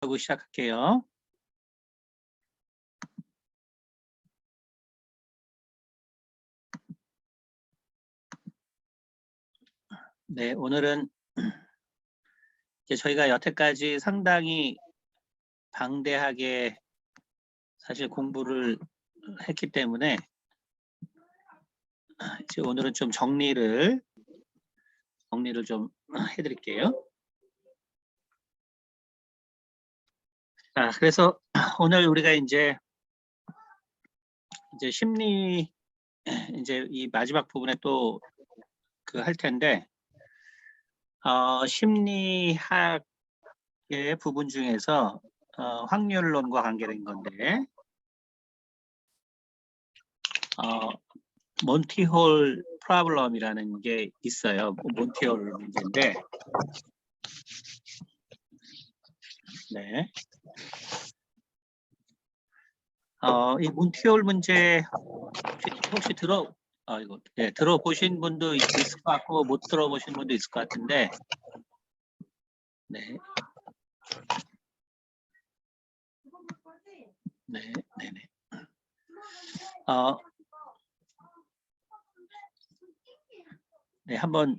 하고 시작할게요. 네, 오늘은 이제 저희가 여태까지 상당히 방대하게 사실 공부를 했기 때문에 이제 오늘은 좀 정리를 좀 해드릴게요. 자, 그래서 오늘 우리가 이제 심리 이제 이 마지막 부분에 또 그 할 텐데 심리학의 부분 중에서 확률론과 관계된 건데 몬티홀 프로블럼이라는 게 있어요. 몬티홀 문제인데 네. 이 몬티홀 문제 혹시 들어보신 분도 있을 것 같고 못 들어보신 분도 있을 것 같은데 네. 네, 네, 네. 네, 한번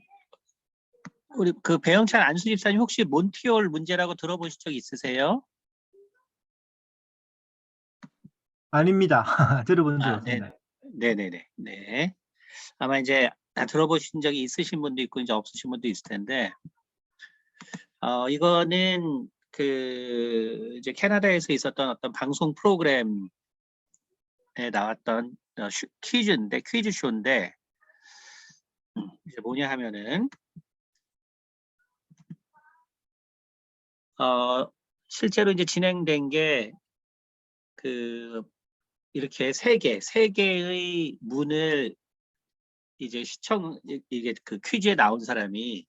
우리 그 배영찬 안수 집사님 혹시 몬티홀 문제라고 들어보신 적 있으세요? 아닙니다. 들어본 적 없습니다. 네네네. 네. 아마 이제 들어보신 적이 있으신 분도 있고 이제 없으신 분도 있을 텐데 이거는 그 이제 캐나다에서 있었던 어떤 방송 프로그램에 나왔던 퀴즈인데 퀴즈쇼인데 이제 뭐냐 하면은 실제로 이제 진행된 게 그 이렇게 세 개의 문을 이제 이게 그 퀴즈에 나온 사람이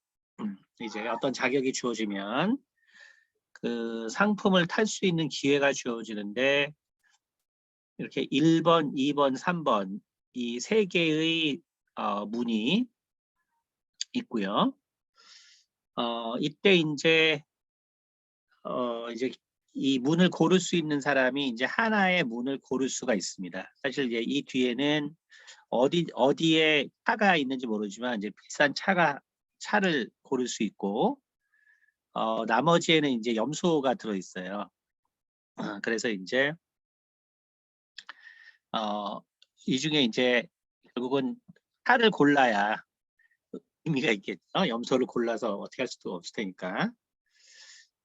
이제 어떤 자격이 주어지면 그 상품을 탈 수 있는 기회가 주어지는데 이렇게 1번, 2번, 3번 이 세 개의 문이 있고요. 이때 이제 이 문을 고를 수 있는 사람이 이제 하나의 문을 고를 수가 있습니다. 사실 이제 이 뒤에는 어디에 차가 있는지 모르지만 이제 비싼 차를 고를 수 있고 나머지에는 이제 염소가 들어 있어요. 그래서 이제 이 중에 이제 결국은 차를 골라야 의미가 있겠죠. 염소를 골라서 어떻게 할 수도 없을 테니까.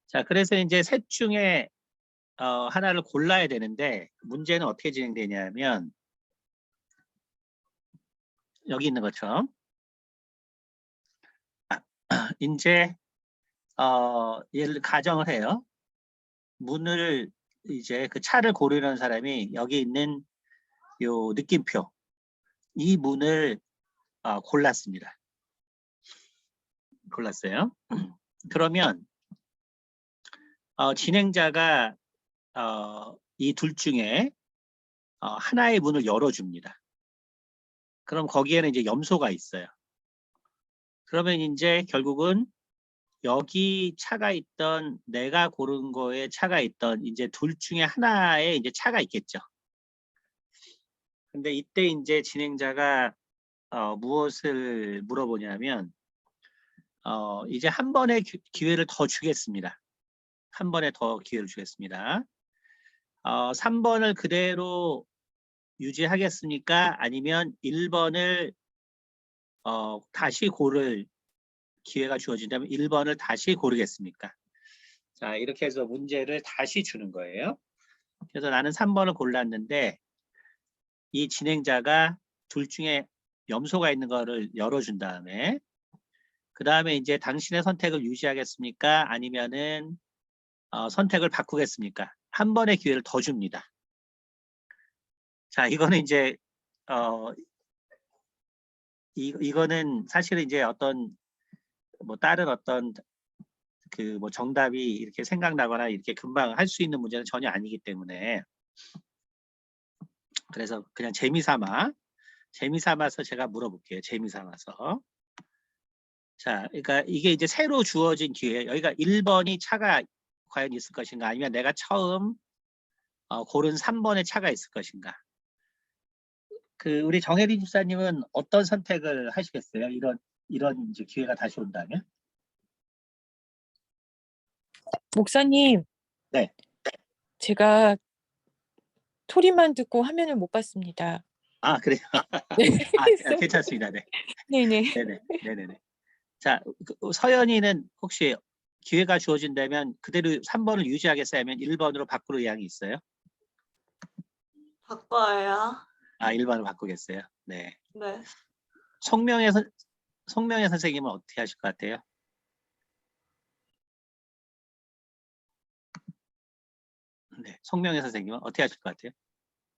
자, 그래서 이제 셋 중에 하나를 골라야 되는데 문제는 어떻게 진행되냐면 여기 있는 것처럼 이제 예를 가정을 해요. 문을 이제 그 차를 고르는 사람이 여기 있는 요 느낌표 이 문을 골랐습니다. 골랐어요. 그러면 진행자가 이 둘 중에 하나의 문을 열어줍니다. 그럼 거기에는 이제 염소가 있어요. 그러면 이제 결국은 여기 차가 있던 내가 고른 거에 차가 있던 이제 둘 중에 하나에 이제 차가 있겠죠. 근데 이때 이제 진행자가 무엇을 물어보냐면 이제 한 번의 기회를 더 주겠습니다. 한 번에 더 기회를 주겠습니다. 3번을 그대로 유지하겠습니까? 아니면 1번을 다시 고를 기회가 주어진다면 1번을 다시 고르겠습니까? 자, 이렇게 해서 문제를 다시 주는 거예요. 그래서 나는 3번을 골랐는데 이 진행자가 둘 중에 염소가 있는 거를 열어준 다음에 그 다음에 이제 당신의 선택을 유지하겠습니까? 아니면은 선택을 바꾸겠습니까? 한 번의 기회를 더 줍니다. 자, 이거는 이제 이거는 사실은 이제 어떤 뭐 다른 어떤 그 뭐 정답이 이렇게 생각나거나 이렇게 금방 할 수 있는 문제는 전혀 아니기 때문에 그래서 그냥 재미삼아서 제가 물어볼게요. 재미삼아서. 자, 그러니까 이게 이제 새로 주어진 기회. 여기가 1번이 차가 과연 있을 것인가, 아니면 내가 처음 고른 3번의 차가 있을 것인가. 우리 정혜린 집사님은 어떤 선택을 하시겠어요? 이런 이제 기회가 다시 온다면? 목사님, 네. 제가 소리만 듣고 화면을 못 봤습니다. 아, 그래요? 네. 괜찮습니다. 네. 네네. 네네. 자, 서연이는 혹시 기회가 주어진다면 그대로 3번을 유지하겠어요? 아니면 1번으로 바꾸는 의향이 있어요? 바꿔요. 1번으로 바꾸겠어요? 네. 네. 송명의 선생님은 어떻게 하실 것 같아요? 네. 송명의 선생님은 어떻게 하실 것 같아요?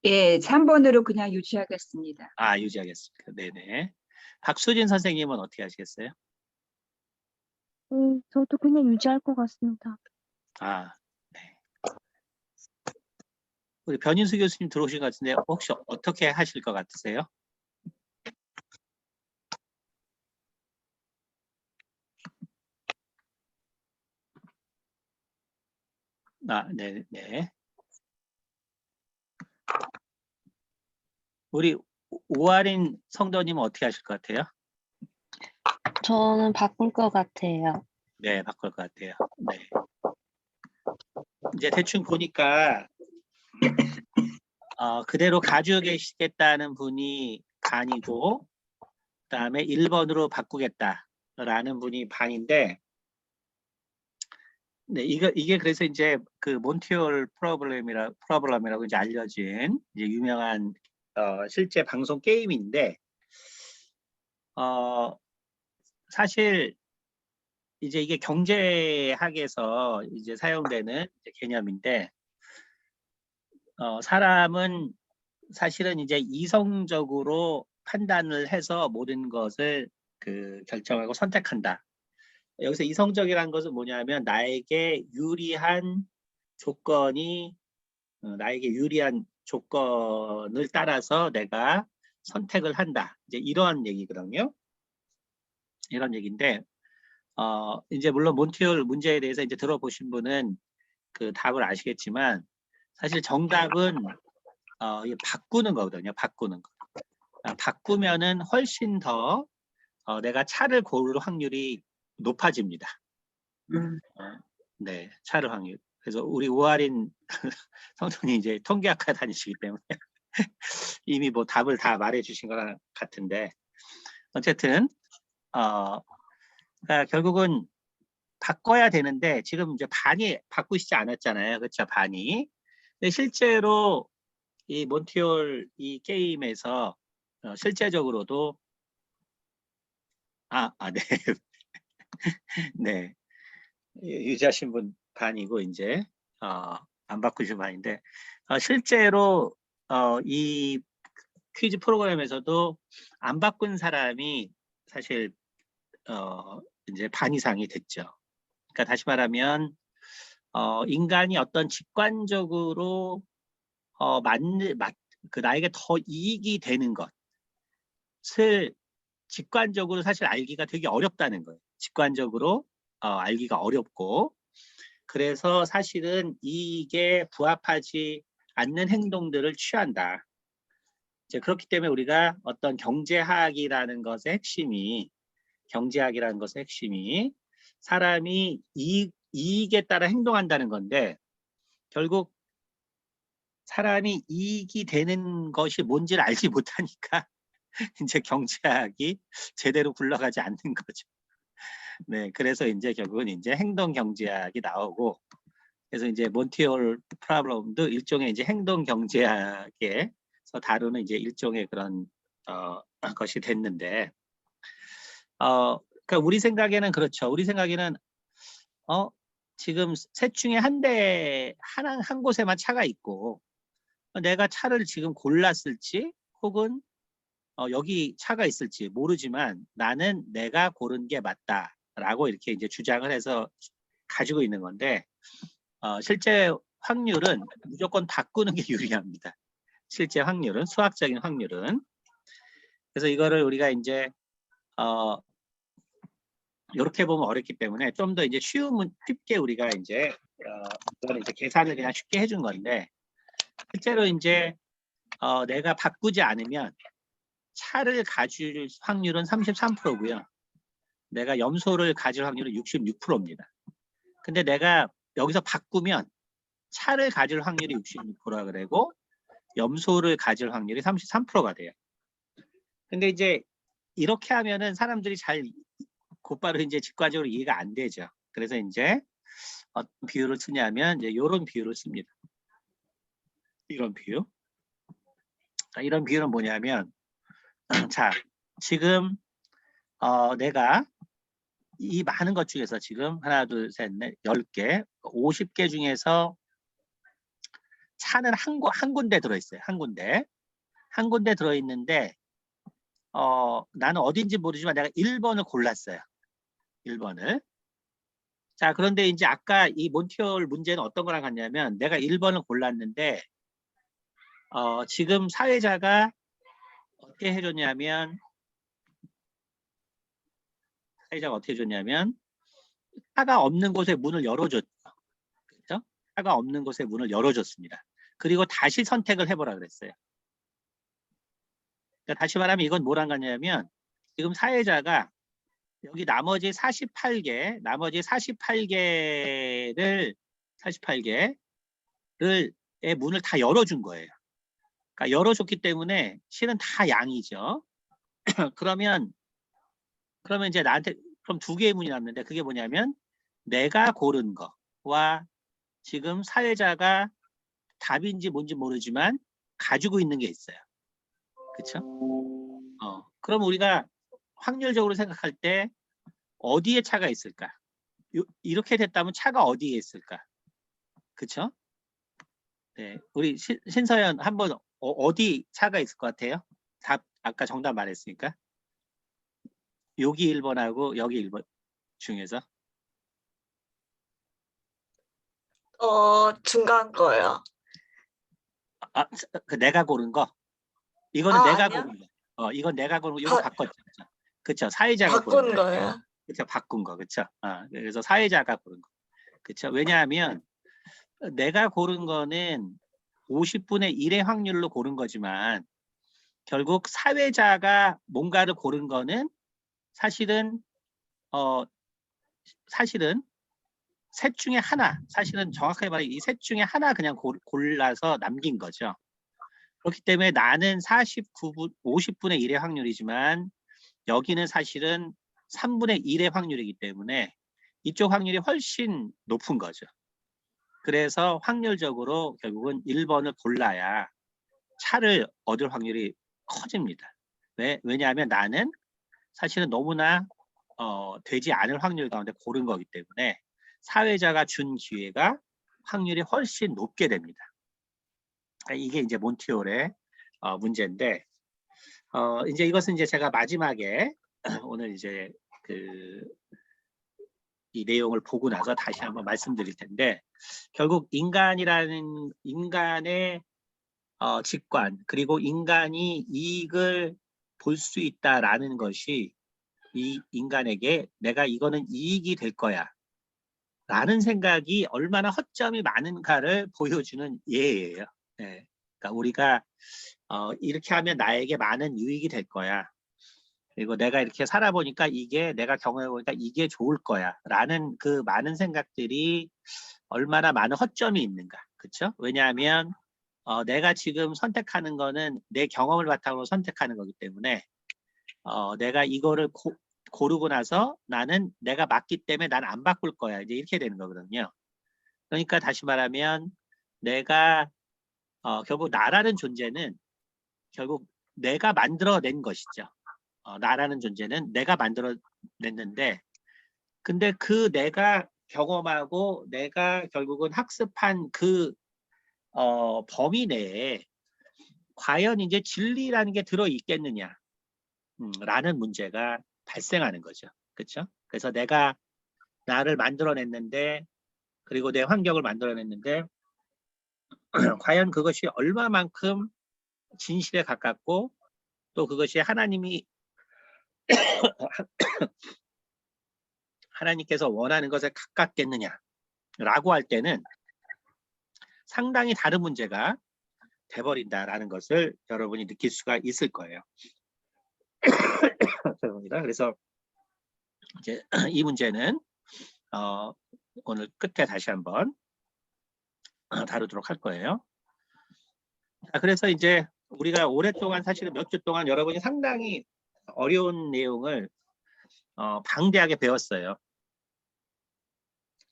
예, 3번으로 그냥 유지하겠습니다. 유지하겠습니다. 네네. 박수진 선생님은 어떻게 하시겠어요? 저도 그냥 유지할 것 같습니다. 네. 우리 변인수 교수님 들어오신 것 같은데 혹시 어떻게 하실 것 같으세요? 네. 우리 오아린 성도님은 어떻게 하실 것 같아요? 저는 바꿀 것 같아요. 네, 바꿀 것 같아요. 네. 이제 대충 보니까 그대로 가지고 계시겠다는 분이 반이고, 그다음에 1번으로 바꾸겠다라는 분이 반인데, 네, 이게 그래서 이제 그 몬티올 프로블럼이라고 이제 알려진 이제 유명한 실제 방송 게임인데, 사실 이제 이게 경제학에서 이제 사용되는 이제 개념인데, 사람은 사실은 이제 이성적으로 판단을 해서 모든 것을 결정하고 선택한다. 여기서 이성적이라는 것은 뭐냐면 나에게 유리한 조건을 따라서 내가 선택을 한다. 이제 이러한 얘기거든요. 이런 얘기인데, 이제 물론 몬티올 문제에 대해서 이제 들어보신 분은 그 답을 아시겠지만, 사실 정답은 이게 바꾸는 거거든요. 바꾸는 거. 바꾸면은 훨씬 더 내가 차를 고를 확률이 높아집니다. 네, 차를 확률. 그래서 우리 오아린 성도님 이제 통계학과 다니시기 때문에 이미 뭐 답을 다 말해주신 것 같은데, 어쨌든 그러니까 결국은 바꿔야 되는데 지금 이제 반이 바꾸시지 않았잖아요, 그렇죠? 반이. 근데 실제로 이 몬티올 이 게임에서 실제적으로도 네. 네. 유지하신 분 반이고 이제 안 바꾸신 반인데, 실제로 이 퀴즈 프로그램에서도 안 바꾼 사람이 사실 이제 반 이상이 됐죠. 그러니까 다시 말하면 인간이 어떤 직관적으로 나에게 더 이익이 되는 것을 직관적으로 사실 알기가 되게 어렵다는 거예요. 직관적으로 알기가 어렵고, 그래서 사실은 이게 부합하지 않는 행동들을 취한다. 이제 그렇기 때문에 우리가 어떤 경제학이라는 것의 핵심이 사람이 이익에 따라 행동한다는 건데, 결국 사람이 이익이 되는 것이 뭔지를 알지 못하니까 이제 경제학이 제대로 굴러가지 않는 거죠. 네, 그래서 이제 결국은 이제 행동 경제학이 나오고, 그래서 이제 몬티올 프로블럼도 일종의 이제 행동 경제학에서 다루는 이제 일종의 그런 것이 됐는데, 그러니까 우리 생각에는 그렇죠. 우리 생각에는 지금 셋 중에 한 곳에만 차가 있고, 내가 차를 지금 골랐을지 혹은 여기 차가 있을지 모르지만 나는 내가 고른 게 맞다라고 이렇게 이제 주장을 해서 가지고 있는 건데, 실제 확률은 무조건 바꾸는 게 유리합니다. 실제 확률은, 수학적인 확률은. 그래서 이거를 우리가 이제 이렇게 보면 어렵기 때문에 좀 더 이제 쉽게 우리가 이제 이거는 이제 계산을 그냥 쉽게 해준 건데 실제로 이제 내가 바꾸지 않으면 차를 가질 확률은 33%고요. 내가 염소를 가질 확률은 66%입니다. 근데 내가 여기서 바꾸면 차를 가질 확률이 66%가 되고 염소를 가질 확률이 33%가 돼요. 근데 이제 이렇게 하면은 사람들이 잘 곧바로 이제 직관적으로 이해가 안 되죠. 그래서 이제 어떤 비율을 쓰냐면 이제 이런 비율을 씁니다. 이런 비율. 이런 비율은 뭐냐면 자, 지금 내가 이 많은 것 중에서 지금 하나, 둘, 셋, 넷, 10개, 50개 중에서 차는 한 군데 들어있어요. 한 군데. 한 군데 들어있는데 나는 어딘지 모르지만 내가 1번을 골랐어요. 1번을. 자, 그런데 이제 아까 이 몬티올 문제는 어떤 거랑 같냐면 내가 1번을 골랐는데 지금 사회자가 어떻게 해줬냐면 차가 없는 곳에 문을 열어줬죠. 그렇죠? 차가 없는 곳에 문을 열어줬습니다. 그리고 다시 선택을 해보라 그랬어요. 그러니까 다시 말하면 이건 뭐랑 같냐면 지금 사회자가 여기 나머지 48개의 문을 다 열어준 거예요. 그러니까 열어줬기 때문에 실은 다 양이죠. 그러면 이제 나한테 그럼 두 개의 문이 남는데 그게 뭐냐면 내가 고른 거와 지금 사회자가 답인지 뭔지 모르지만 가지고 있는 게 있어요. 그렇죠? 그럼 우리가 확률적으로 생각할 때 어디에 차가 있을까? 이렇게 됐다면 차가 어디에 있을까? 그렇죠? 네, 우리 신서연 한번 어디 차가 있을 것 같아요? 답 아까 정답 말했으니까. 여기 1번하고 여기 1번 중에서 중간 거요. 그 내가 고른 거. 이거는 아, 내가 아니요. 고른 거. 이건 내가 고른 거. 이거 바- 바꿨죠. 그렇죠. 사회자가 고른 바꾼 거. 거예요. 그렇죠. 바꾼 거. 그렇죠. 그래서 사회자가 고른 거. 그렇죠. 왜냐하면 내가 고른 거는 50분의 1의 확률로 고른 거지만 결국 사회자가 뭔가를 고른 거는 사실은 셋 중에 하나, 사실은 정확하게 말하면 이 셋 중에 하나 그냥 골라서 남긴 거죠. 그렇기 때문에 나는 50분의 1의 확률이지만 여기는 사실은 3분의 1의 확률이기 때문에 이쪽 확률이 훨씬 높은 거죠. 그래서 확률적으로 결국은 1번을 골라야 차를 얻을 확률이 커집니다. 왜냐하면 나는 사실은 너무나 되지 않을 확률 가운데 고른 거기 때문에 사회자가 준 기회가 확률이 훨씬 높게 됩니다. 이게 이제 몬티올의 문제인데 이제 이것은 이제 제가 마지막에 오늘 이제 이 내용을 보고 나서 다시 한번 말씀드릴 텐데 결국 인간의 직관 그리고 인간이 이익을 볼 수 있다라는 것이 이 인간에게 내가 이거는 이익이 될 거야 라는 생각이 얼마나 허점이 많은가를 보여주는 예예요. 네. 그러니까 우리가 이렇게 하면 나에게 많은 유익이 될 거야. 그리고 내가 이렇게 살아보니까 내가 경험해보니까 이게 좋을 거야 라는 그 많은 생각들이 얼마나 많은 허점이 있는가. 그렇죠? 왜냐하면 내가 지금 선택하는 거는 내 경험을 바탕으로 선택하는 거기 때문에 내가 이거를 고르고 나서 나는 내가 맞기 때문에 난 안 바꿀 거야. 이제 이렇게 되는 거거든요. 그러니까 다시 말하면 내가 결국 나라는 존재는 결국 내가 만들어낸 것이죠. 나라는 존재는 내가 만들어냈는데 근데 그 내가 경험하고 내가 결국은 학습한 그 범위 내에 과연 이제 진리라는 게 들어있겠느냐 라는 문제가 발생하는 거죠. 그렇죠? 그래서 내가 나를 만들어냈는데 그리고 내 환경을 만들어냈는데 과연 그것이 얼마만큼 진실에 가깝고 또 그것이 하나님께서 원하는 것에 가깝겠느냐 라고 할 때는 상당히 다른 문제가 돼버린다라는 것을 여러분이 느낄 수가 있을 거예요. 죄송합니다. 그래서 이제 이 문제는 오늘 끝에 다시 한번 다루도록 할 거예요. 자, 그래서 이제 우리가 오랫동안 사실은 몇 주 동안 여러분이 상당히 어려운 내용을 방대하게 배웠어요.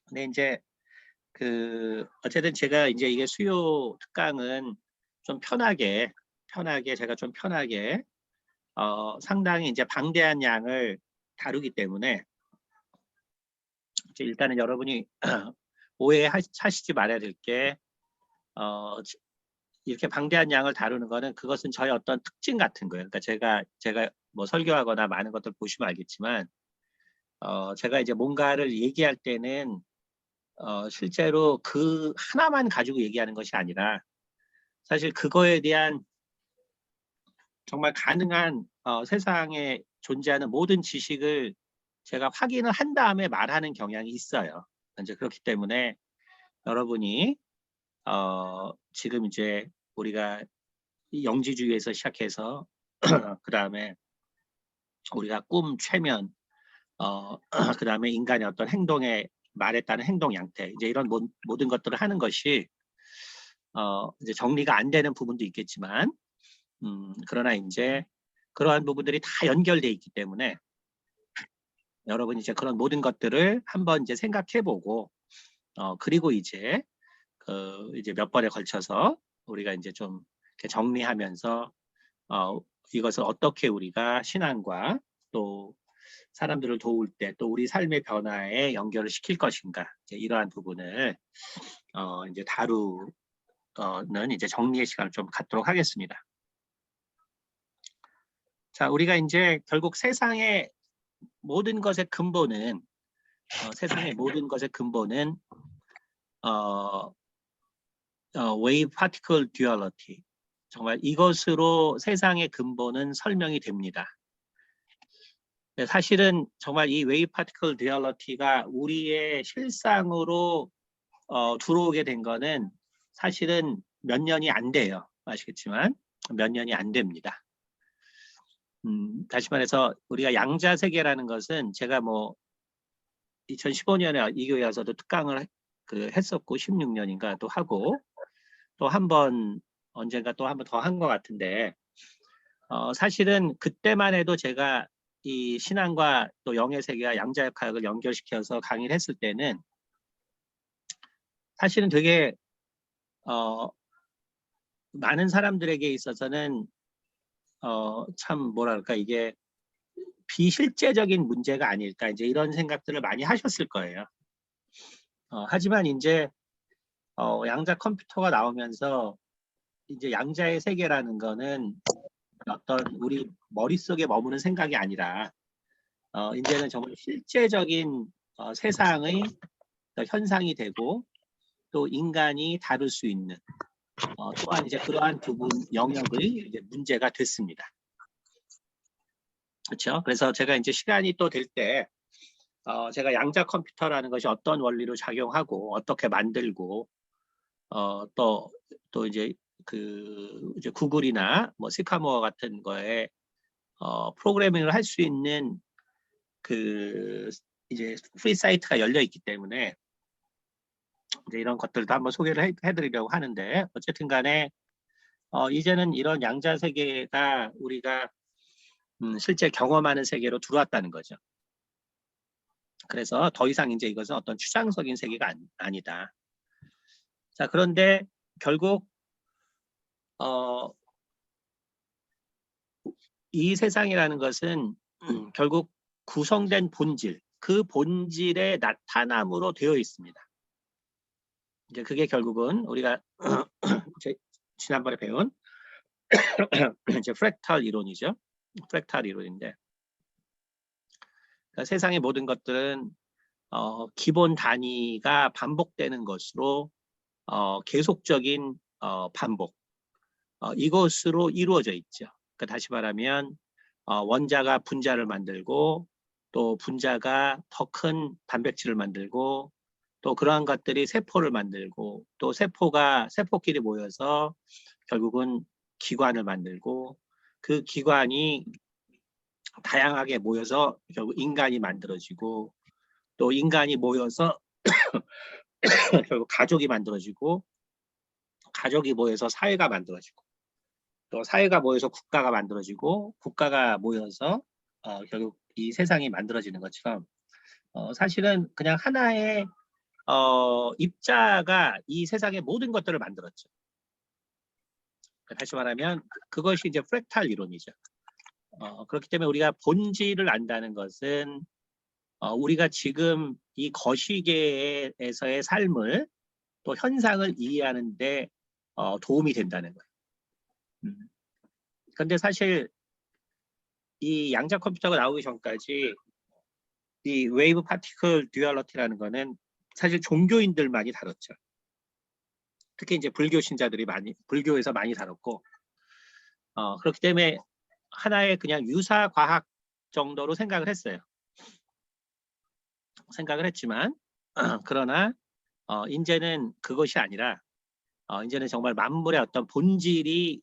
근데 이제 어쨌든 제가 이제 이게 수요 특강은 좀 편하게 제가 좀 편하게 상당히 이제 방대한 양을 다루기 때문에 이제 일단은 여러분이 오해하시지 말아야 될 게 이렇게 방대한 양을 다루는 거는 그것은 저의 어떤 특징 같은 거예요. 그러니까 제가 뭐 설교하거나 많은 것들 보시면 알겠지만 제가 이제 뭔가를 얘기할 때는 실제로 그 하나만 가지고 얘기하는 것이 아니라 사실 그거에 대한 정말 가능한 세상에 존재하는 모든 지식을 제가 확인을 한 다음에 말하는 경향이 있어요. 이제 그렇기 때문에 여러분이 지금 이제 우리가 이 영지주의에서 시작해서 그 다음에 우리가 꿈, 최면, 그 다음에 인간의 어떤 행동에 말에 따른 행동 양태, 이제 이런 모든 것들을 하는 것이 이제 정리가 안 되는 부분도 있겠지만, 그러나 이제 그러한 부분들이 다 연결돼 있기 때문에 여러분이 이제 그런 모든 것들을 한번 이제 생각해보고, 그리고 이제 이제 몇 번에 걸쳐서 우리가 이제 좀 이렇게 정리하면서 이것을 어떻게 우리가 신앙과 또 사람들을 도울 때 또 우리 삶의 변화에 연결을 시킬 것인가, 이제 이러한 부분을 이제 다루는 이제 정리의 시간을 좀 갖도록 하겠습니다. 자, 우리가 이제 결국 세상의 모든 것의 근본은 세상의 모든 것의 근본은 wave particle duality, 정말 이것으로 세상의 근본은 설명이 됩니다. 사실은 정말 이 wave particle duality가 우리의 실상으로 들어오게 된 거는 사실은 몇 년이 안 돼요. 아시겠지만 몇 년이 안 됩니다. 다시 말해서 우리가 양자세계라는 것은 제가 뭐 2015년에 이 교회 와서도 특강을 했었고 16년인가 또 하고 또 한 번 언젠가 또 한 번 더 한 것 같은데 사실은 그때만 해도 제가 이 신앙과 또 영의 세계와 양자역학을 연결시켜서 강의를 했을 때는 사실은 되게 많은 사람들에게 있어서는 참 뭐랄까 이게 비실제적인 문제가 아닐까 이제 이런 생각들을 많이 하셨을 거예요. 하지만 이제 양자 컴퓨터가 나오면서 이제 양자의 세계라는 거는 어떤 우리 머릿속에 머무는 생각이 아니라 이제는 정말 실제적인 세상의 현상이 되고 또 인간이 다룰 수 있는 또한 이제 그러한 부분 영역의 이제 문제가 됐습니다. 그렇죠? 그래서 제가 이제 시간이 또 될 때 제가 양자 컴퓨터라는 것이 어떤 원리로 작용하고 어떻게 만들고 또 이제 이제 구글이나 뭐 시카모어 같은 거에 프로그래밍을 할 수 있는 이제 프리 사이트가 열려 있기 때문에 이제 이런 것들도 한번 소개를 해드리려고 하는데 어쨌든 간에 이제는 이런 양자 세계가 우리가 실제 경험하는 세계로 들어왔다는 거죠. 그래서 더 이상 이제 이것은 어떤 추상적인 세계가 아니다. 자, 그런데 결국 이 세상이라는 것은 결국 구성된 본질, 그 본질의 나타남으로 되어 있습니다. 이제 그게 결국은 우리가 지난번에 배운 이제 프랙탈 이론이죠. 프랙탈 이론인데 그러니까 세상의 모든 것들은 기본 단위가 반복되는 것으로 계속적인 반복 이것으로 이루어져 있죠. 그러니까 다시 말하면 원자가 분자를 만들고 또 분자가 더 큰 단백질을 만들고 또 그러한 것들이 세포를 만들고 또 세포끼리 모여서 결국은 기관을 만들고 그 기관이 다양하게 모여서 결국 인간이 만들어지고 또 인간이 모여서 결국 가족이 만들어지고 가족이 모여서 사회가 만들어지고 또 사회가 모여서 국가가 만들어지고 국가가 모여서 결국 이 세상이 만들어지는 것처럼 사실은 그냥 하나의 입자가 이 세상의 모든 것들을 만들었죠. 다시 말하면 그것이 이제 프랙탈 이론이죠. 그렇기 때문에 우리가 본질을 안다는 것은 우리가 지금 이 거시계에서의 삶을 또 현상을 이해하는 데 도움이 된다는 거예요. 그런데 사실 이 양자 컴퓨터가 나오기 전까지 이 웨이브 파티클 듀얼러티라는 거는 사실 종교인들만이 다뤘죠. 특히 이제 불교 신자들이 불교에서 많이 다뤘고 그렇기 때문에 하나의 그냥 유사 과학 정도로 생각을 했어요. 생각을 했지만 그러나 이제는 그것이 아니라 이제는 정말 만물의 어떤 본질이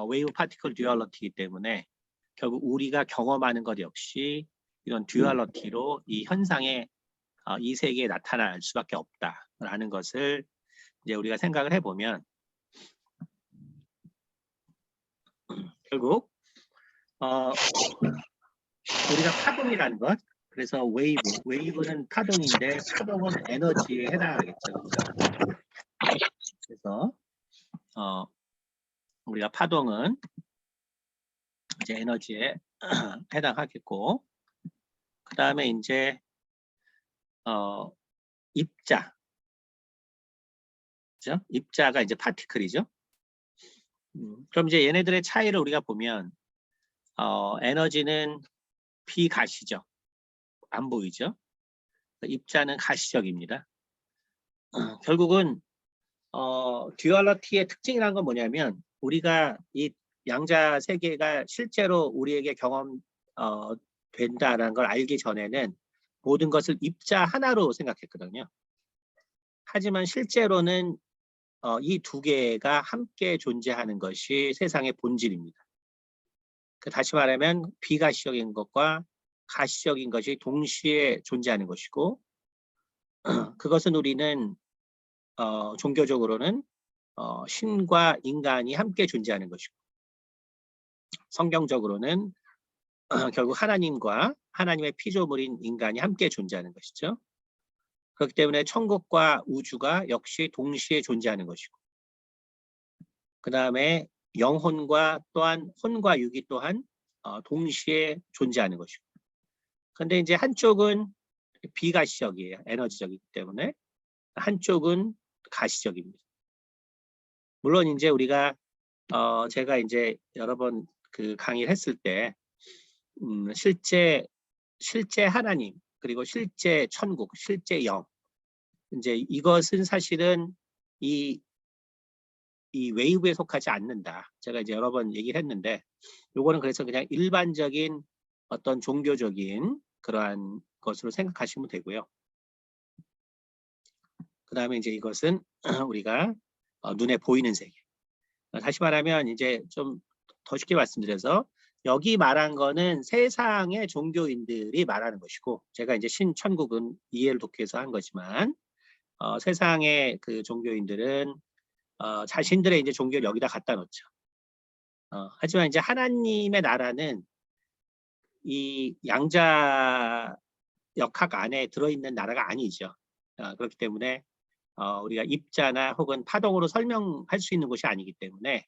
웨이브 파티클 듀얼러티이기 때문에 결국 우리가 경험하는 것 역시 이런 듀얼러티로 이 현상에 이 세계에 나타날 수밖에 없다라는 것을 이제 우리가 생각을 해보면 결국 우리가 파동이라는 것, 그래서 웨이브는 파동인데 파동은 에너지에 해당하겠죠. 그렇죠? 그래서 우리가 파동은 이제 에너지에 해당하겠고, 그 다음에 이제 입자, 그죠? 입자가 이제 파티클이죠. 그럼 이제 얘네들의 차이를 우리가 보면 에너지는 비가시적, 안 보이죠? 입자는 가시적입니다. 결국은 듀얼러티의 특징이라는 건 뭐냐면 우리가 이 양자 세계가 실제로 우리에게 된다는 걸 알기 전에는 모든 것을 입자 하나로 생각했거든요. 하지만 실제로는 이 두 개가 함께 존재하는 것이 세상의 본질입니다. 다시 말하면 비가시적인 것과 가시적인 것이 동시에 존재하는 것이고 그것은 우리는 종교적으로는 신과 인간이 함께 존재하는 것이고 성경적으로는 결국 하나님과 하나님의 피조물인 인간이 함께 존재하는 것이죠. 그렇기 때문에 천국과 우주가 역시 동시에 존재하는 것이고 그 다음에 영혼과 또한 혼과 육이 또한 동시에 존재하는 것이고 그런데 이제 한쪽은 비가시적이에요. 에너지적이기 때문에 한쪽은 가시적입니다. 물론 이제 우리가 제가 이제 여러 번 그 강의를 했을 때 실제 하나님 그리고 실제 천국, 실제 영 이제 이것은 사실은 이 웨이브에 속하지 않는다. 제가 이제 여러 번 얘기를 했는데 요거는 그래서 그냥 일반적인 어떤 종교적인 그러한 것으로 생각하시면 되고요. 그 다음에 이제 이것은 우리가 눈에 보이는 세계. 다시 말하면 이제 좀 더 쉽게 말씀드려서 여기 말한 거는 세상의 종교인들이 말하는 것이고 제가 이제 신천국은 이해를 돕기 위해서 한 거지만 세상의 그 종교인들은 자신들의 이제 종교를 여기다 갖다 놓죠. 하지만 이제 하나님의 나라는 이 양자 역학 안에 들어있는 나라가 아니죠. 그렇기 때문에 우리가 입자나 혹은 파동으로 설명할 수 있는 것이 아니기 때문에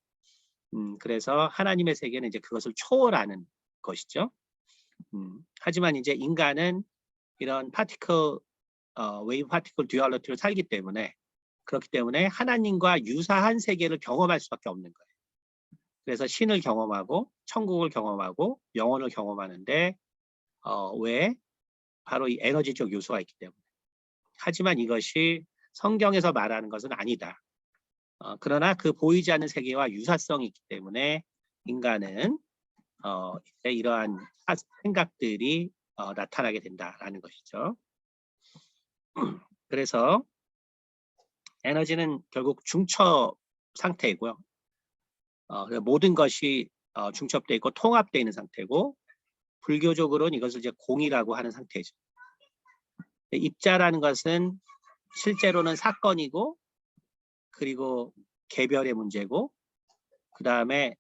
그래서 하나님의 세계는 이제 그것을 초월하는 것이죠. 하지만 이제 인간은 이런 웨이브 파티클 듀얼러티를 살기 때문에 그렇기 때문에 하나님과 유사한 세계를 경험할 수밖에 없는 거예요. 그래서 신을 경험하고 천국을 경험하고 영혼을 경험하는데 왜? 바로 이 에너지적 요소가 있기 때문에. 하지만 이것이 성경에서 말하는 것은 아니다. 그러나 그 보이지 않는 세계와 유사성이 있기 때문에 인간은 이러한 생각들이 나타나게 된다라는 것이죠. 그래서 에너지는 결국 중첩 상태이고요. 모든 것이 중첩되어 있고 통합되어 있는 상태고, 불교적으로는 이것을 이제 공이라고 하는 상태죠. 입자라는 것은 실제로는 사건이고, 그리고 개별의 문제고, 그 다음에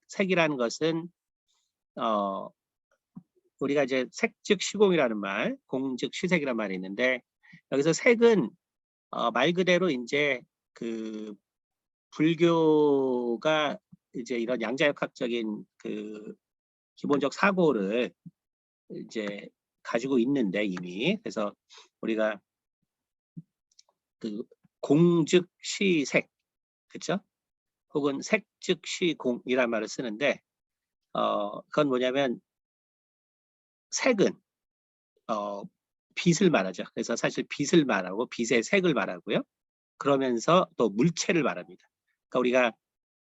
색이라는 것은 우리가 이제 색즉 시공이라는 말, 공즉 시색이라는 말이 있는데, 여기서 색은 말 그대로 이제 그 불교가 이제 이런 양자역학적인 그 기본적 사고를 이제 가지고 있는데 이미, 그래서 우리가 그 공즉 시색, 그렇죠? 혹은 색즉 시공이란 말을 쓰는데, 그건 뭐냐면 색은 빛을 말하죠. 그래서 사실 빛을 말하고 빛의 색을 말하고요. 그러면서 또 물체를 말합니다. 그러니까 우리가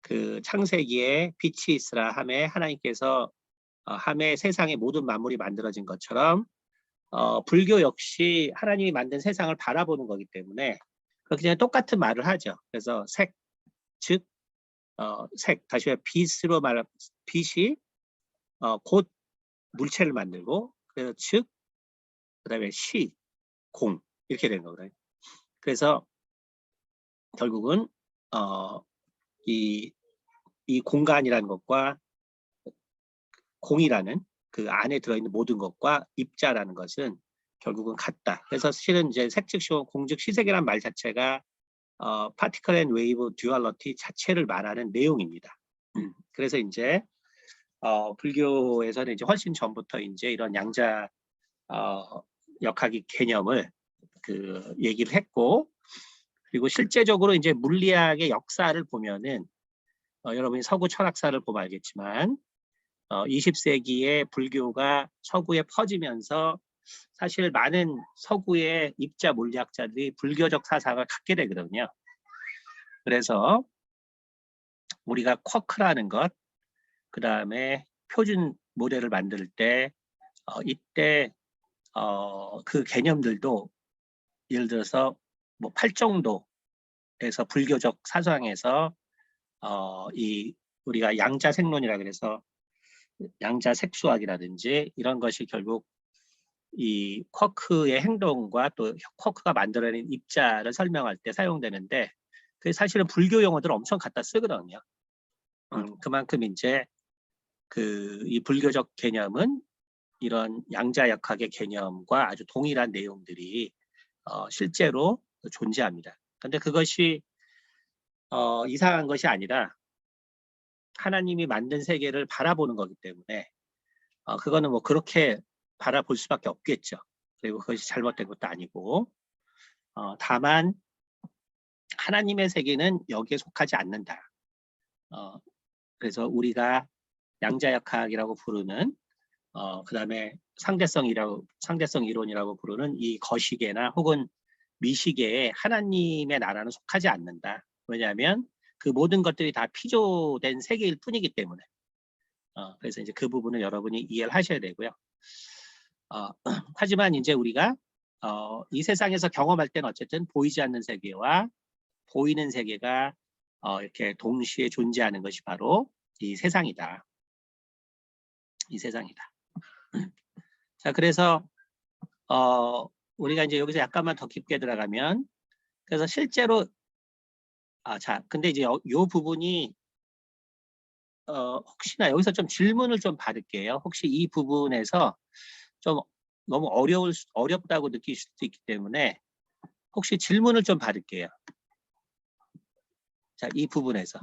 그 창세기에 빛이 있으라 하매 하나님께서 하매 세상의 모든 만물이 만들어진 것처럼 불교 역시 하나님이 만든 세상을 바라보는 거기 때문에 그냥 똑같은 말을 하죠. 그래서 색, 즉 색, 다시 말해 빛으로 말하면 빛이 곧 물체를 만들고, 그래서 즉 그다음에 시, 공 이렇게 되는 거거든요. 그래서 결국은 이 공간이라는 것과 공이라는 그 안에 들어있는 모든 것과 입자라는 것은 결국은 같다. 그래서 실은 이제 색즉시공 공즉시색이라는 말 자체가 particle and wave duality 자체를 말하는 내용입니다. 그래서 이제 불교에서는 이제 훨씬 전부터 이제 이런 양자 역학의 개념을 그 얘기를 했고, 그리고 실제적으로 이제 물리학의 역사를 보면은 여러분이 서구 철학사를 보면 알겠지만 20세기에 불교가 서구에 퍼지면서 사실 많은 서구의 입자 물리학자들이 불교적 사상을 갖게 되거든요. 그래서 우리가 쿼크라는 것, 그 다음에 표준 모델을 만들 때 이때 그 개념들도 예를 들어서 뭐 팔정도에서 불교적 사상에서 이 우리가 양자색론이라 그래서 양자색수학이라든지 이런 것이 결국 이 쿼크의 행동과 또 쿼크가 만들어낸 입자를 설명할 때 사용되는데, 그 사실은 불교 용어들을 엄청 갖다 쓰거든요. 그만큼 이제 이 불교적 개념은 이런 양자역학의 개념과 아주 동일한 내용들이 실제로 존재합니다. 그런데 그것이 이상한 것이 아니라 하나님이 만든 세계를 바라보는 거기 때문에 그거는 뭐 그렇게 바라볼 수밖에 없겠죠. 그리고 그것이 잘못된 것도 아니고, 다만 하나님의 세계는 여기에 속하지 않는다. 그래서 우리가 양자역학이라고 부르는 그 다음에 상대성 이론이라고 부르는 이 거시계나 혹은 미시계에 하나님의 나라는 속하지 않는다. 왜냐하면 그 모든 것들이 다 피조된 세계일 뿐이기 때문에. 그래서 이제 그 부분을 여러분이 이해를 하셔야 되고요. 하지만 이제 우리가 이 세상에서 경험할 때는 어쨌든 보이지 않는 세계와 보이는 세계가 이렇게 동시에 존재하는 것이 바로 이 세상이다. 이 세상이다. 자, 그래서 우리가 이제 여기서 약간만 더 깊게 들어가면, 그래서 실제로 자, 근데 이제 요 부분이 혹시나 여기서 좀 질문을 좀 받을게요. 혹시 이 부분에서 좀 너무 어렵다고 느끼실 수도 있기 때문에 혹시 질문을 좀 받을게요. 자, 이 부분에서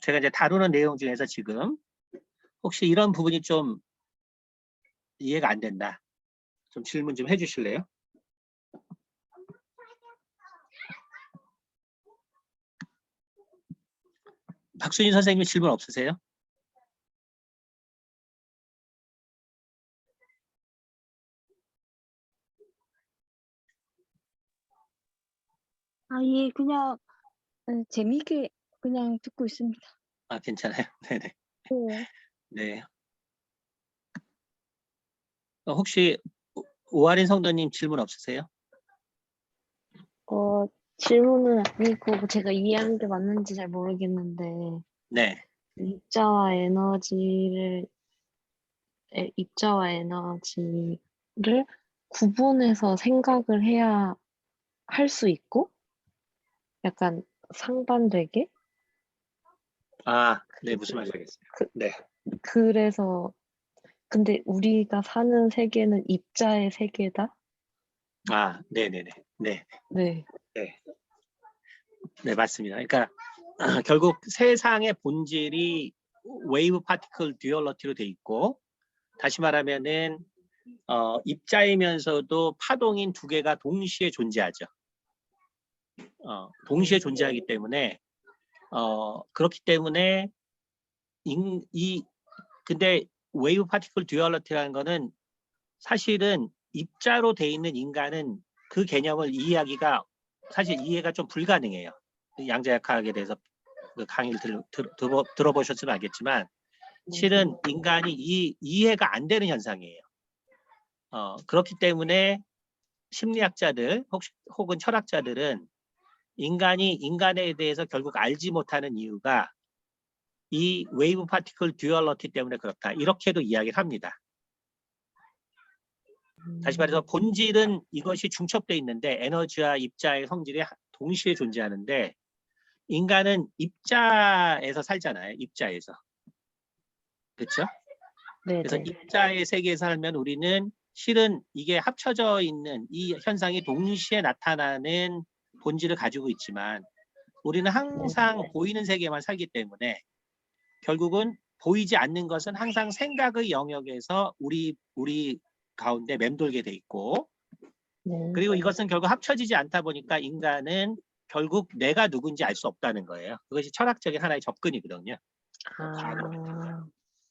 제가 이제 다루는 내용 중에서 지금 혹시 이런 부분이 좀 이해가 안 된다, 좀 질문 좀 해주실래요? 박순희 선생님 질문 없으세요? 예, 그냥 재미있게 그냥 듣고 있습니다. 괜찮아요. 네네. 네. 네. 혹시 오하린 성도님 질문 없으세요? 질문은 아니고 제가 이해한 게 맞는지 잘 모르겠는데 네. 입자와 에너지를 구분해서 생각을 해야 할 수 있고 약간 상반되게 네, 무슨 말씀이겠어요? 그- 네. 그래서 근데 우리가 사는 세계는 입자의 세계다? 네네네. 네. 네. 네. 네, 맞습니다. 그러니까 결국 세상의 본질이 웨이브 파티클 듀얼러티로 돼 있고, 다시 말하면은 입자이면서도 파동인 두 개가 동시에 존재하죠. 동시에 존재하기 때문에 그렇기 때문에 근데 웨이브 파티클 듀얼러티라는 거는 사실은 입자로 돼 있는 인간은 그 개념을 이해하기가 사실 이해가 좀 불가능해요. 양자역학에 대해서 그 강의를 들어보셨으면 알겠지만 실은 인간이 이해가 안 되는 현상이에요. 그렇기 때문에 심리학자들 혹은 철학자들은 인간이 인간에 대해서 결국 알지 못하는 이유가 이 웨이브 파티클 듀얼러티 때문에 그렇다. 이렇게도 이야기를 합니다. 다시 말해서 본질은 이것이 중첩되어 있는데 에너지와 입자의 성질이 동시에 존재하는데 인간은 입자에서 살잖아요. 입자에서. 그렇죠? 그래서 네네. 입자의 세계에 살면 우리는 실은 이게 합쳐져 있는 이 현상이 동시에 나타나는 본질을 가지고 있지만 우리는 항상 보이는 세계만 살기 때문에 결국은 보이지 않는 것은 항상 생각의 영역에서 우리 가운데 맴돌게 돼 있고 그리고 이것은 결국 합쳐지지 않다 보니까 인간은 결국 내가 누군지 알 수 없다는 거예요. 그것이 철학적인 하나의 접근이거든요.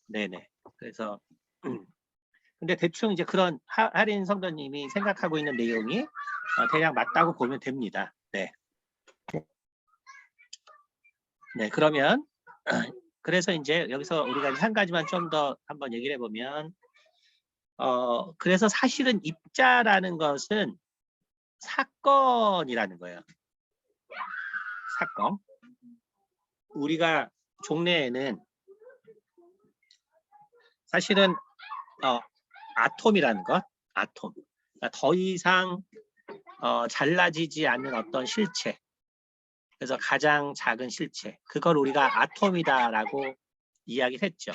네네. 그래서 근데 대충 이제 그런 하린 성도님이 생각하고 있는 내용이 대략 맞다고 보면 됩니다. 네. 네, 그러면 그래서 이제 여기서 우리가 한 가지만 좀 더 한번 얘기를 해보면 그래서 사실은 입자라는 것은 사건이라는 거예요. 사건. 우리가 종래에는 사실은 아톰이라는 것, 아톰. 그러니까 더 이상 잘라지지 않는 어떤 실체. 그래서 가장 작은 실체. 그걸 우리가 아톰이다라고 이야기를 했죠.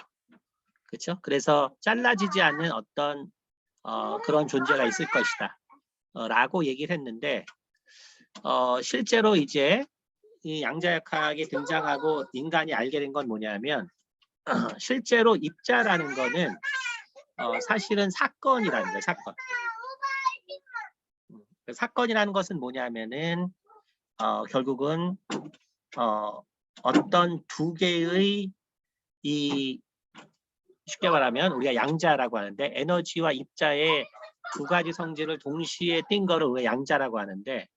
그렇죠? 그래서 잘라지지 않는 어떤 그런 존재가 있을 것이다. 라고 얘기를 했는데 실제로 이제 이 양자역학이 등장하고 인간이 알게 된 건 뭐냐면 실제로 입자라는 거는 사실은 사건이라는 거예요. 사건. 사건이라는 것은 뭐냐면은 결국은 어떤 두 개의 이 쉽게 말하면 우리가 양자라고 하는데 에너지와 입자의 두 가지 성질을 동시에 띈 거를 우리가 양자라고 하는데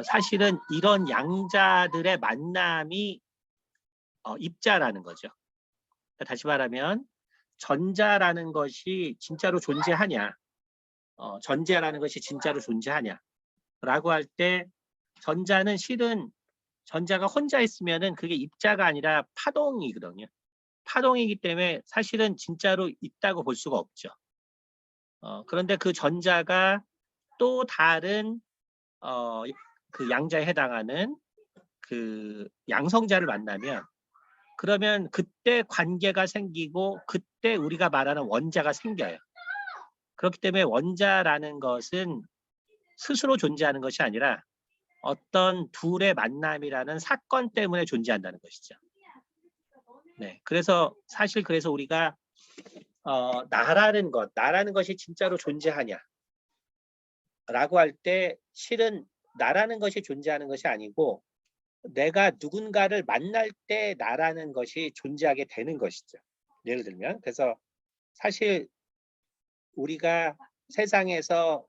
사실은 이런 양자들의 만남이 입자라는 거죠. 다시 말하면 전자라는 것이 진짜로 존재하냐 전자라는 것이 진짜로 존재하냐 라고 할 때 전자는 실은 전자가 혼자 있으면은 그게 입자가 아니라 파동이거든요. 파동이기 때문에 사실은 진짜로 있다고 볼 수가 없죠. 그런데 그 전자가 또 다른 그 양자에 해당하는 그 양성자를 만나면 그러면 그때 관계가 생기고 그때 우리가 말하는 원자가 생겨요. 그렇기 때문에 원자라는 것은 스스로 존재하는 것이 아니라 어떤 둘의 만남이라는 사건 때문에 존재한다는 것이죠. 네, 그래서 사실 그래서 우리가 나라는 것이 진짜로 존재하냐 라고 할 때 실은 나라는 것이 존재하는 것이 아니고 내가 누군가를 만날 때 나라는 것이 존재하게 되는 것이죠. 예를 들면 그래서 사실 우리가 세상에서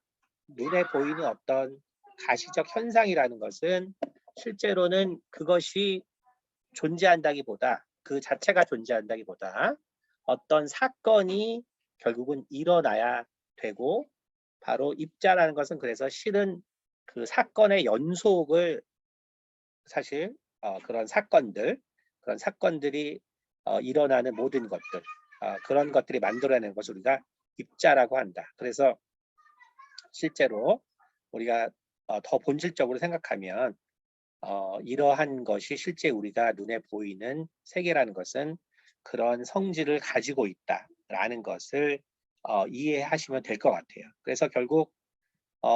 눈에 보이는 어떤 가시적 현상이라는 것은 실제로는 그것이 존재한다기보다 그 자체가 존재한다기보다 어떤 사건이 결국은 일어나야 되고 바로 입자라는 것은 그래서 실은 그 사건의 연속을 사실 그런 사건들이 일어나는 모든 것들 그런 것들이 만들어내는 것을 우리가 입자라고 한다. 그래서 실제로 우리가 더 본질적으로 생각하면 이러한 것이 실제 우리가 눈에 보이는 세계라는 것은 그런 성질을 가지고 있다라는 것을 이해하시면 될 것 같아요. 그래서 결국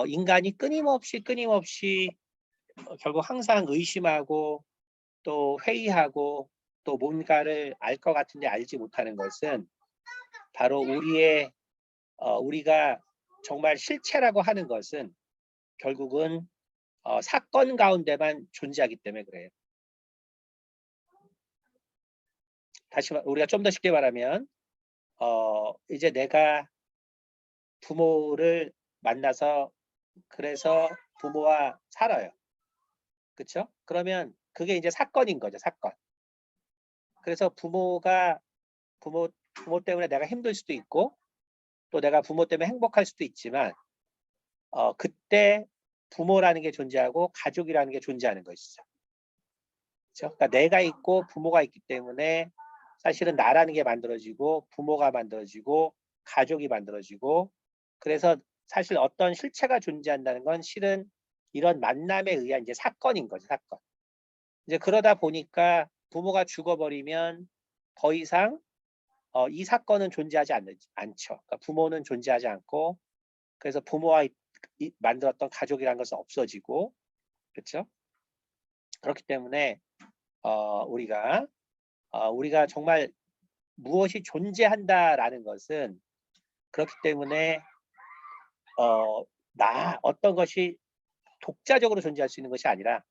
인간이 끊임없이 결국 항상 의심하고 또 회의하고 또 뭔가를 알 것 같은데 알지 못하는 것은 바로 우리가 정말 실체라고 하는 것은 결국은 사건 가운데만 존재하기 때문에 그래요. 다시 우리가 좀 더 쉽게 말하면 이제 내가 부모를 만나서 그래서 부모와 살아요. 그렇죠? 그러면 그게 이제 사건인 거죠, 사건. 그래서 부모 때문에 내가 힘들 수도 있고 또 내가 부모 때문에 행복할 수도 있지만 그때 부모라는 게 존재하고 가족이라는 게 존재하는 것이죠. 그렇죠? 그러니까 내가 있고 부모가 있기 때문에 사실은 나라는 게 만들어지고 부모가 만들어지고 가족이 만들어지고 그래서 사실 어떤 실체가 존재한다는 건 실은 이런 만남에 의한 이제 사건인 거죠, 사건. 이제 그러다 보니까 부모가 죽어버리면 더 이상 이 사건은 존재하지 않죠. 그러니까 부모는 존재하지 않고 그래서 부모와 만들었던 가족이라는 것은 없어지고 그렇죠? 그렇기 때문에 우리가 정말 무엇이 존재한다라는 것은 그렇기 때문에 어떤 것이 독자적으로 존재할 수 있는 것이 아니라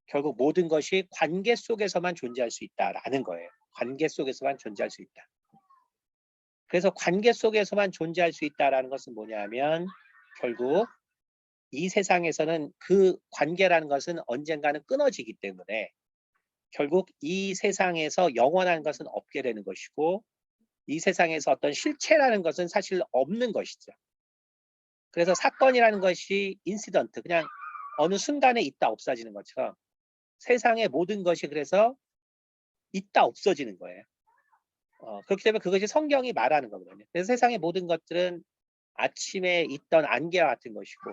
결국 모든 것이 관계 속에서만 존재할 수 있다라는 거예요. 관계 속에서만 존재할 수 있다. 그래서 관계 속에서만 존재할 수 있다라는 것은 뭐냐면 결국 이 세상에서는 그 관계라는 것은 언젠가는 끊어지기 때문에 결국 이 세상에서 영원한 것은 없게 되는 것이고 이 세상에서 어떤 실체라는 것은 사실 없는 것이죠. 그래서 사건이라는 것이 인시던트, 그냥 어느 순간에 있다 없어지는 것처럼 세상의 모든 것이 그래서 있다 없어지는 거예요. 그렇기 때문에 그것이 성경이 말하는 거거든요. 그래서 세상의 모든 것들은 아침에 있던 안개와 같은 것이고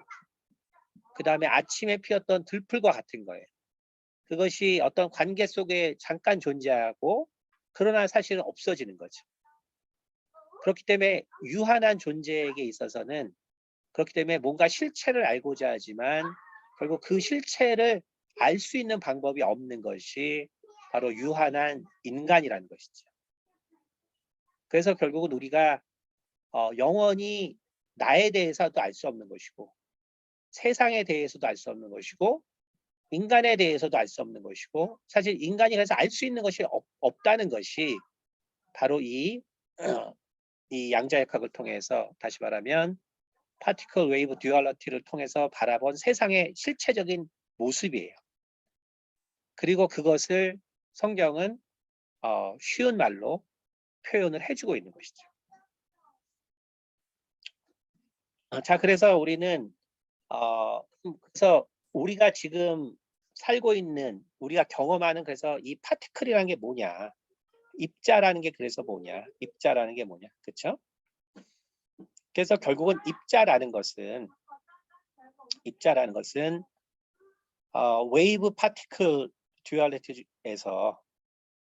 그 다음에 아침에 피었던 들풀과 같은 거예요. 그것이 어떤 관계 속에 잠깐 존재하고 그러나 사실은 없어지는 거죠. 그렇기 때문에 유한한 존재에게 있어서는 그렇기 때문에 뭔가 실체를 알고자 하지만 결국 그 실체를 알 수 있는 방법이 없는 것이 바로 유한한 인간이라는 것이죠. 그래서 결국은 우리가 영원히 나에 대해서도 알 수 없는 것이고 세상에 대해서도 알 수 없는 것이고 인간에 대해서도 알 수 없는 것이고 사실 인간이 그래서 알 수 있는 것이 없다는 것이 바로 이 양자역학을 통해서 다시 말하면 파티클 웨이브 듀얼리티를 통해서 바라본 세상의 실체적인 모습이에요. 그리고 그것을 성경은 쉬운 말로 표현을 해주고 있는 것이죠. 자, 그래서 우리는 그래서 우리가 지금 살고 있는 우리가 경험하는 그래서 이 파티클이라는 게 뭐냐, 입자라는 게 그래서 뭐냐, 입자라는 게 뭐냐, 그렇죠? 그래서 결국은 입자라는 것은 웨이브 파티클 듀얼리티에서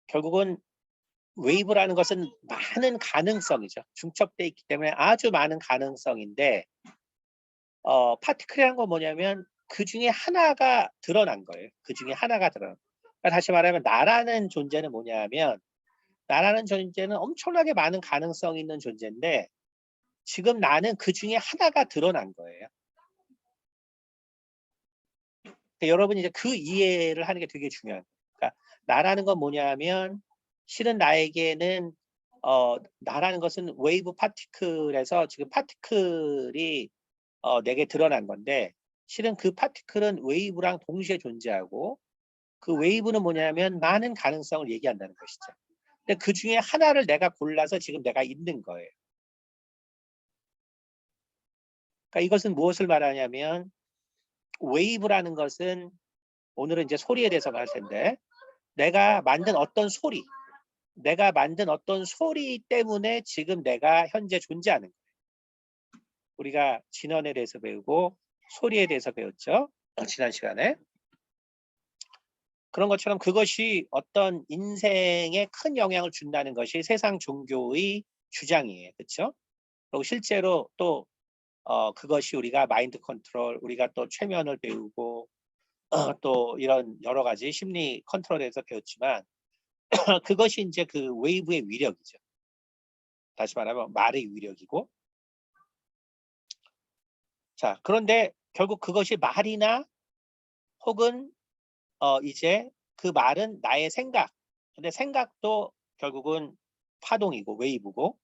결국은 웨이브라는 것은 많은 가능성이죠. 중첩되어 있기 때문에 아주 많은 가능성인데 파티클이라는 건 뭐냐면 그 중에 하나가 드러난 거예요. 그 중에 하나가 드러난. 그러니까 다시 말하면 나라는 존재는 뭐냐면 나라는 존재는 엄청나게 많은 가능성이 있는 존재인데 지금 나는 그 중에 하나가 드러난 거예요. 그러니까 여러분이 이제 그 이해를 하는 게 되게 중요한 거예요. 그러니까 나라는 건 뭐냐면 실은 나에게는 나라는 것은 웨이브 파티클에서 지금 파티클이 내게 드러난 건데 실은 그 파티클은 웨이브랑 동시에 존재하고 그 웨이브는 뭐냐면 많은 가능성을 얘기한다는 것이죠. 근데 그 중에 하나를 내가 골라서 지금 내가 있는 거예요. 그러니까 이것은 무엇을 말하냐면 웨이브라는 것은 오늘은 이제 소리에 대해서 말할 텐데 내가 만든 어떤 소리 때문에 지금 내가 현재 존재하는 거예요. 우리가 진원에 대해서 배우고 소리에 대해서 배웠죠. 지난 시간에. 그런 것처럼 그것이 어떤 인생에 큰 영향을 준다는 것이 세상 종교의 주장이에요. 그렇죠? 그리고 실제로 또 그것이 우리가 마인드 컨트롤, 우리가 또 최면을 배우고 또 이런 여러 가지 심리 컨트롤에 대해서 배웠지만 그것이 이제 그 웨이브의 위력이죠. 다시 말하면 말의 위력이고. 자, 그런데 결국 그것이 말이나 혹은 이제 그 말은 나의 생각. 근데 생각도 결국은 파동이고 웨이브고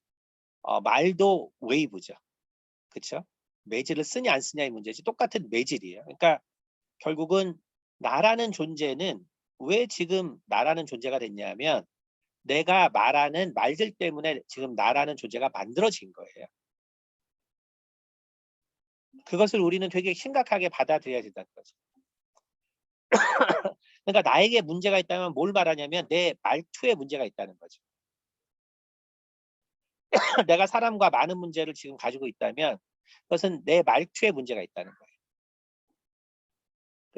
말도 웨이브죠. 그렇죠? 매질을 쓰냐 안 쓰냐의 문제지 똑같은 매질이에요. 그러니까 결국은 나라는 존재는 왜 지금 나라는 존재가 됐냐면 내가 말하는 말들 때문에 지금 나라는 존재가 만들어진 거예요. 그것을 우리는 되게 심각하게 받아들여야 된다는 거죠. 그러니까 나에게 문제가 있다면 뭘 말하냐면 내 말투에 문제가 있다는 거죠. 내가 사람과 많은 문제를 지금 가지고 있다면 그것은 내 말투에 문제가 있다는 거예요.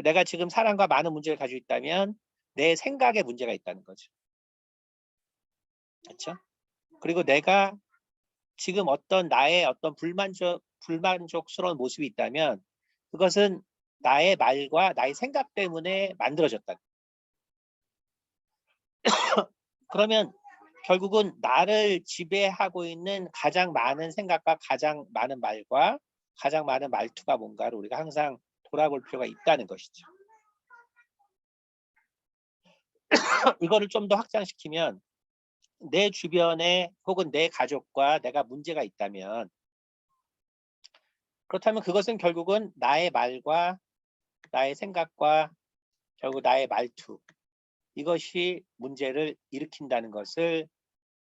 내가 지금 사람과 많은 문제를 가지고 있다면 내 생각에 문제가 있다는 거죠. 그렇죠? 그리고 내가 지금 어떤 나의 어떤 불만족스러운 모습이 있다면 그것은 나의 말과 나의 생각 때문에 만들어졌다. 그러면 결국은 나를 지배하고 있는 가장 많은 생각과 가장 많은 말과 가장 많은 말투가 뭔가를 우리가 항상 돌아볼 필요가 있다는 것이죠. 이거를 좀 더 확장시키면 내 주변에 혹은 내 가족과 내가 문제가 있다면 그렇다면 그것은 결국은 나의 말과 나의 생각과 결국 나의 말투 이것이 문제를 일으킨다는 것을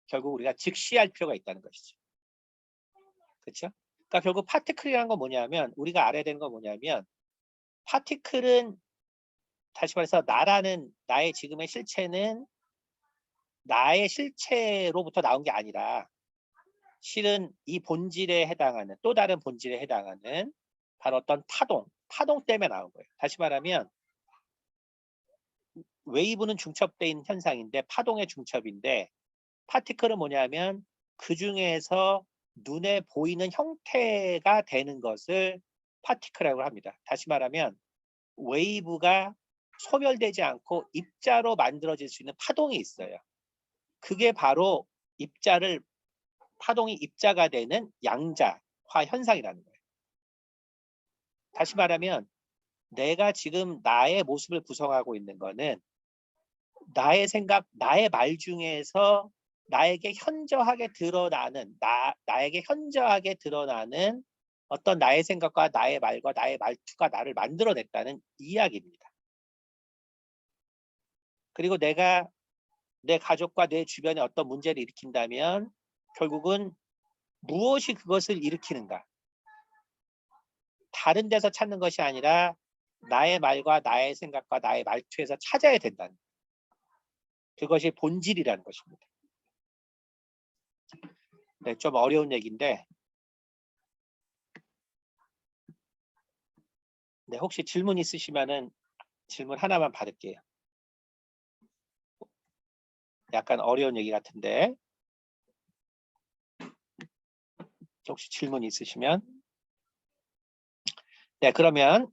결국 우리가 직시할 필요가 있다는 것이죠. 그렇죠? 그러니까 결국 파티클이라는 건 뭐냐면 우리가 알아야 되는 건 뭐냐면 파티클은 다시 말해서 나의 지금의 실체는 나의 실체로부터 나온 게 아니라 실은 이 본질에 해당하는 또 다른 본질에 해당하는 바로 어떤 파동 때문에 나온 거예요. 다시 말하면 웨이브는 중첩되어 있는 현상인데 파동의 중첩인데 파티클은 뭐냐면 그 중에서 눈에 보이는 형태가 되는 것을 파티클이라고 합니다. 다시 말하면 웨이브가 소멸되지 않고 입자로 만들어질 수 있는 파동이 있어요. 그게 바로 파동이 입자가 되는 양자화 현상이라는 거예요. 다시 말하면 내가 지금 나의 모습을 구성하고 있는 거는 나의 생각, 나의 말 중에서 나에게 현저하게 드러나는 어떤 나의 생각과 나의 말과 나의 말투가 나를 만들어냈다는 이야기입니다. 그리고 내가 내 가족과 내 주변에 어떤 문제를 일으킨다면 결국은 무엇이 그것을 일으키는가? 다른 데서 찾는 것이 아니라 나의 말과 나의 생각과 나의 말투에서 찾아야 된다는 거예요. 그것이 본질이라는 것입니다. 네, 좀 어려운 얘기인데 네, 혹시 질문 있으시면은 질문 하나만 받을게요. 약간 어려운 얘기 같은데 혹시 질문 있으시면 네, 그러면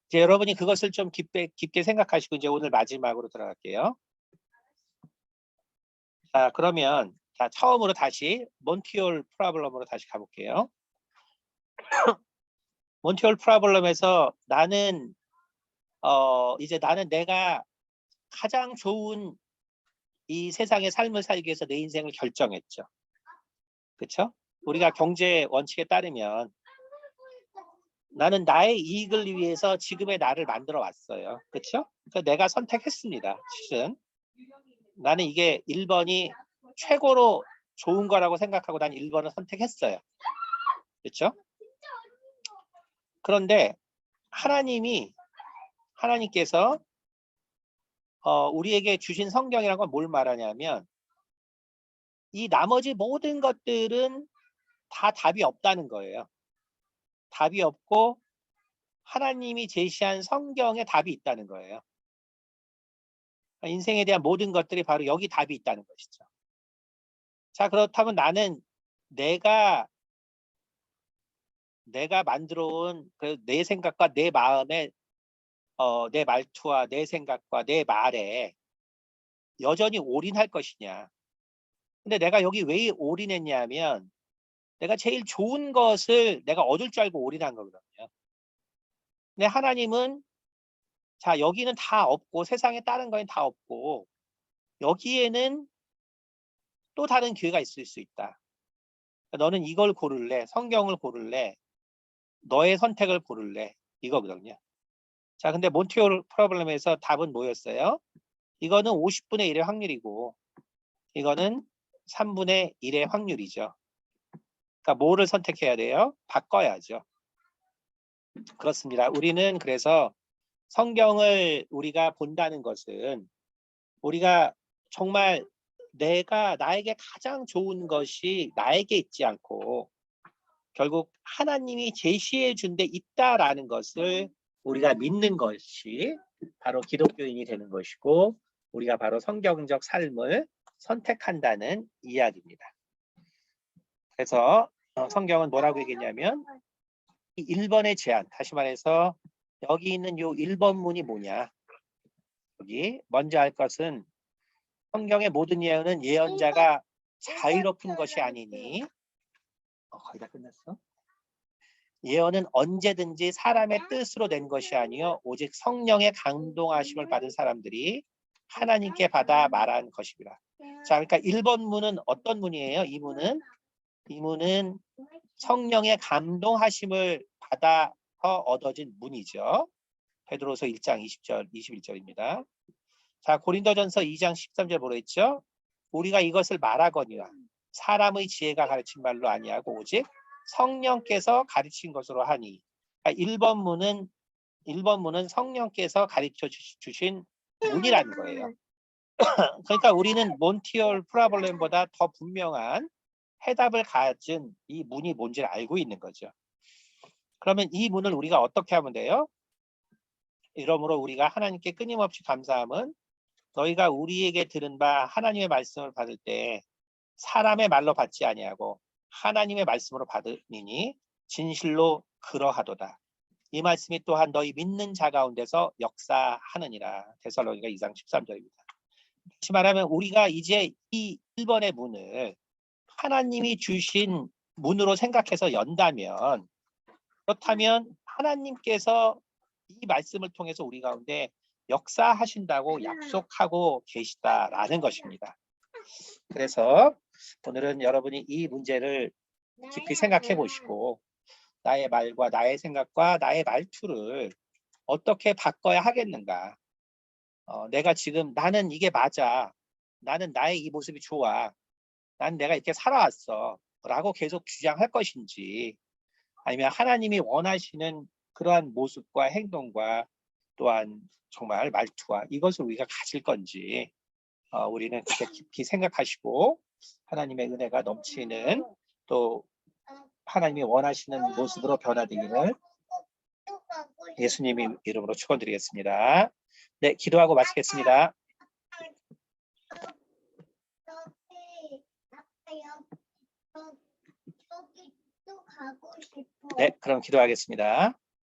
이제 여러분이 그것을 좀 깊게 생각하시고 이제 오늘 마지막으로 들어갈게요. 자, 그러면 처음으로 다시 몬티올 프로블럼으로 다시 가볼게요. 몬티올 프로블럼에서 이제 나는 내가 가장 좋은 이 세상의 삶을 살기 위해서 내 인생을 결정했죠. 그렇죠? 우리가 경제 원칙에 따르면 나는 나의 이익을 위해서 지금의 나를 만들어 왔어요. 그렇죠? 그러니까 내가 선택했습니다. 실은 나는 이게 1번이 최고로 좋은 거라고 생각하고 난 1번을 선택했어요. 그렇죠? 그런데 하나님께서 우리에게 주신 성경이라는 건 뭘 말하냐면 이 나머지 모든 것들은 다 답이 없다는 거예요. 답이 없고 하나님이 제시한 성경에 답이 있다는 거예요. 인생에 대한 모든 것들이 바로 여기 답이 있다는 것이죠. 자, 그렇다면 나는 내가 만들어 온 내 생각과 내 마음에 내 말투와 내 생각과 내 말에 여전히 올인할 것이냐. 근데 내가 여기 왜 올인했냐면 내가 제일 좋은 것을 내가 얻을 줄 알고 올인한 거거든요. 근데 하나님은 자, 여기는 다 없고 세상에 다른 거는 다 없고 여기에는 또 다른 기회가 있을 수 있다. 너는 이걸 고를래? 성경을 고를래? 너의 선택을 고를래? 이거거든요. 자, 근데 몬티올 프로블렘에서 답은 뭐였어요? 이거는 50분의 1의 확률이고 이거는 3분의 1의 확률이죠. 그러니까 뭐를 선택해야 돼요? 바꿔야죠. 그렇습니다. 우리는 그래서 성경을 우리가 본다는 것은 우리가 정말 나에게 가장 좋은 것이 나에게 있지 않고 결국 하나님이 제시해 준 데 있다라는 것을 우리가 믿는 것이 바로 기독교인이 되는 것이고 우리가 바로 성경적 삶을 선택한다는 이야기입니다. 그래서 성경은 뭐라고 얘기했냐면 이 1번의 제안, 다시 말해서 여기 있는 요 1번문이 뭐냐. 여기 먼저 할 것은 성경의 모든 예언은 예언자가 자유롭은 것이 아니니 거의 다 끝났어. 예언은 언제든지 사람의 뜻으로 낸 것이 아니요 오직 성령의 감동하심을 받은 사람들이 하나님께 받아 말한 것입니다. 자, 그러니까 1번 문은 어떤 문이에요? 이 문은 성령의 감동하심을 받아 얻어진 문이죠. 베드로서 1장 20절, 21절입니다. 자, 고린도전서 2장 13절 뭐로 했죠? 우리가 이것을 말하거니와 사람의 지혜가 가르친 말로 아니하고 오직 성령께서 가르친 것으로 하니. 그러니까 1번 문은 성령께서 가르쳐 주신 문이라는 거예요. 그러니까 우리는 몬티올 프로블렘보다 더 분명한 해답을 가진 이 문이 뭔지를 알고 있는 거죠. 그러면 이 문을 우리가 어떻게 하면 돼요? 이러므로 우리가 하나님께 끊임없이 감사함은 너희가 우리에게 들은 바 하나님의 말씀을 받을 때 사람의 말로 받지 아니하고 하나님의 말씀으로 받으니 진실로 그러하도다. 이 말씀이 또한 너희 믿는 자 가운데서 역사하느니라. 데살로니가 2장 13절입니다. 다시 말하면 우리가 이제 이 1번의 문을 하나님이 주신 문으로 생각해서 연다면 그렇다면 하나님께서 이 말씀을 통해서 우리 가운데 역사하신다고 약속하고 계시다라는 것입니다. 그래서 오늘은 여러분이 이 문제를 깊이 생각해 보시고 나의 말과 나의 생각과 나의 말투를 어떻게 바꿔야 하겠는가. 내가 지금 나는 이게 맞아. 나는 나의 이 모습이 좋아. 난 내가 이렇게 살아왔어. 라고 계속 주장할 것인지 아니면 하나님이 원하시는 그러한 모습과 행동과 또한 정말 말투와 이것을 우리가 가질 건지 우리는 그렇게 깊이 생각하시고 하나님의 은혜가 넘치는 또 하나님이 원하시는 모습으로 변화되기를 예수님의 이름으로 축원드리겠습니다. 네, 기도하고 마치겠습니다. 네, 그럼 기도하겠습니다.